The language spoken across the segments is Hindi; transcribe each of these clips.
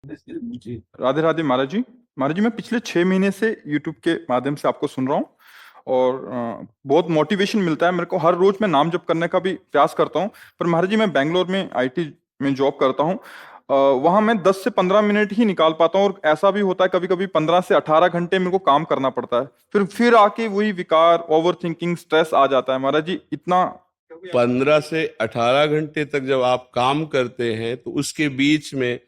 जी, राधे राधे महाराज जी। महाराज जी, मैं पिछले 6 महीने से यूट्यूब के माध्यम से आपको सुन रहा हूँ और बहुत मोटिवेशन मिलता है मेरे को। हर रोज मैं नाम जप करने का भी प्रयास करता हूँ। पर महाराज जी, मैं बैंगलोर में आईटी में जॉब करता हूँ। वहाँ मैं 10 से 15 मिनट ही निकाल पाता हूँ और ऐसा भी होता है कभी कभी 15 से 18 घंटे मेरे को काम करना पड़ता है। फिर आके वही विकार, ओवर थिंकिंग, स्ट्रेस आ जाता है महाराज जी। इतना 15 से 18 घंटे तक जब आप काम करते हैं तो उसके बीच में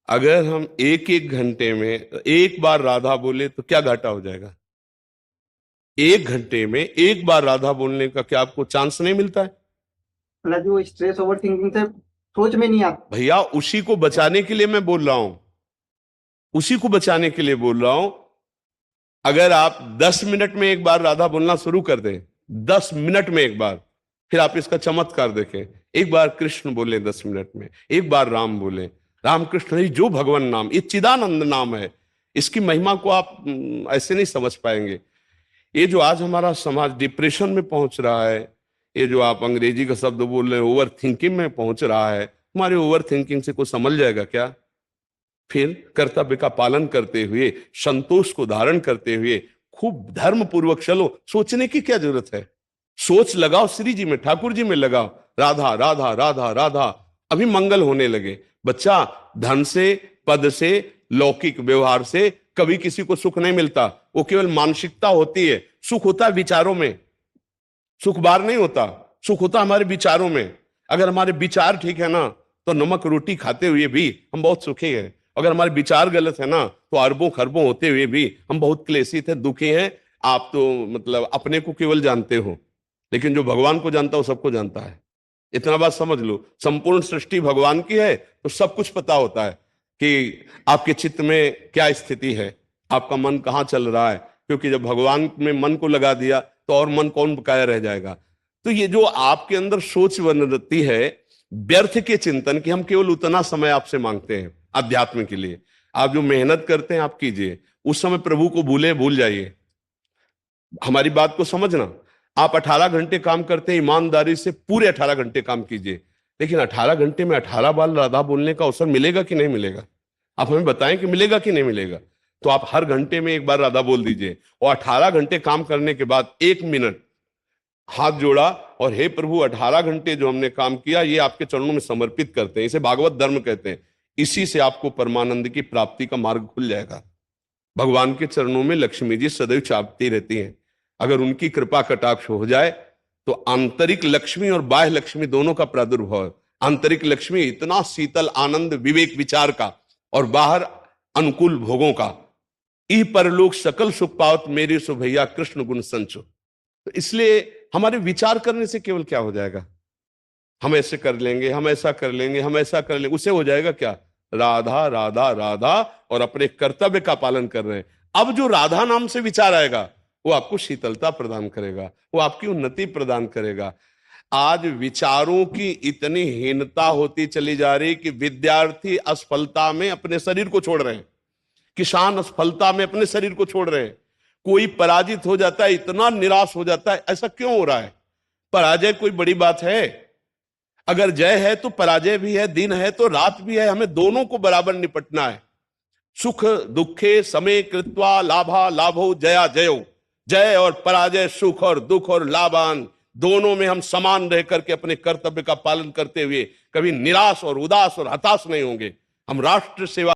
अगर हम एक एक घंटे में एक बार राधा बोले तो क्या घाटा हो जाएगा? 1 घंटे में एक बार राधा बोलने का क्या आपको चांस नहीं मिलता है? मतलब जो स्ट्रेस ओवर थिंकिंग से सोच में नहीं आता भैया, उसी को बचाने के लिए मैं बोल रहा हूं, उसी को बचाने के लिए बोल रहा हूं। अगर आप 10 मिनट में एक बार राधा बोलना शुरू कर दें, 10 मिनट में एक बार, फिर आप इसका चमत्कार देखें। एक बार कृष्ण बोले 10 मिनट में, एक बार राम बोले, राम कृष्ण हरि जो भगवान नाम, ये चिदानंद नाम है। इसकी महिमा को आप ऐसे नहीं समझ पाएंगे। ये जो आज हमारा समाज डिप्रेशन में पहुंच रहा है, ये जो आप अंग्रेजी का शब्द बोल रहे हैं ओवर थिंकिंग में पहुंच रहा है, हमारे ओवर थिंकिंग से कोई समझ जाएगा क्या? फिर कर्तव्य का पालन करते हुए, संतोष को धारण करते हुए खूब धर्म पूर्वक चलो। सोचने की क्या जरूरत है? सोच लगाओ श्री जी में, ठाकुर जी में लगाओ, राधा राधा राधा राधा, अभी मंगल होने लगे। बच्चा, धन से, पद से, लौकिक व्यवहार से कभी किसी को सुख नहीं मिलता। वो केवल मानसिकता होती है। सुख होता है विचारों में, सुख बाहर नहीं होता। सुख होता हमारे विचारों में। अगर हमारे विचार ठीक है ना, तो नमक रोटी खाते हुए भी हम बहुत सुखी हैं। अगर हमारे विचार गलत है ना, तो अरबों खरबों होते हुए भी हम बहुत क्लेशित हैं, दुखी हैं। आप तो मतलब अपने को केवल जानते हो, लेकिन जो भगवान को जानता है वो सबको जानता है। इतना बात समझ लो, संपूर्ण सृष्टि भगवान की है तो सब कुछ पता होता है कि आपके चित्त में क्या स्थिति है, आपका मन कहाँ चल रहा है। क्योंकि जब भगवान में मन को लगा दिया तो और मन कौन बकाया रह जाएगा। तो ये जो आपके अंदर सोच बनती है व्यर्थ के चिंतन की, हम केवल उतना समय आपसे मांगते हैं अध्यात्म के लिए। आप जो मेहनत करते हैं आप कीजिए, उस समय प्रभु को भूल जाइए। हमारी बात को समझना। आप 18 घंटे काम करते हैं, ईमानदारी से पूरे 18 घंटे काम कीजिए, लेकिन 18 घंटे में 18 बार राधा बोलने का अवसर मिलेगा कि नहीं मिलेगा? आप हमें बताएं कि मिलेगा कि नहीं मिलेगा। तो आप हर घंटे में एक बार राधा बोल दीजिए, और 18 घंटे काम करने के बाद 1 मिनट हाथ जोड़ा और हे प्रभु, 18 घंटे जो हमने काम किया ये आपके चरणों में समर्पित करते हैं। इसे भागवत धर्म कहते हैं। इसी से आपको परमानंद की प्राप्ति का मार्ग खुल जाएगा। भगवान के चरणों में लक्ष्मी जी सदैव चापती रहती हैं। अगर उनकी कृपा कटाक्ष हो जाए तो आंतरिक लक्ष्मी और बाह्य लक्ष्मी दोनों का प्रादुर्भाव है। आंतरिक लक्ष्मी इतना शीतल आनंद विवेक विचार का, और बाहर अनुकूल भोगों का। ई परलोक सकल सुख पावत मेरे सो भैया कृष्ण गुण संचो। तो इसलिए हमारे विचार करने से केवल क्या हो जाएगा? हम ऐसे कर लेंगे, हम ऐसा कर लेंगे, हम ऐसा कर लेंगे, उससे हो जाएगा क्या? राधा राधा राधा, और अपने कर्तव्य का पालन कर रहे हैं। अब जो राधा नाम से विचार आएगा वो आपको शीतलता प्रदान करेगा, वो आपकी उन्नति प्रदान करेगा। आज विचारों की इतनी हीनता होती चली जा रही कि विद्यार्थी असफलता में अपने शरीर को छोड़ रहे हैं, किसान असफलता में अपने शरीर को छोड़ रहे हैं। कोई पराजित हो जाता है, इतना निराश हो जाता है। ऐसा क्यों हो रहा है? पराजय कोई बड़ी बात है? अगर जय है तो पराजय भी है, दिन है तो रात भी है। हमें दोनों को बराबर निपटना है। सुख दुखे समे कृत्वा लाभा लाभो जया जयो। जय और पराजय, सुख और दुख और लाभान, दोनों में हम समान रह करके अपने कर्तव्य का पालन करते हुए कभी निराश और उदास और हताश नहीं होंगे। हम राष्ट्र सेवा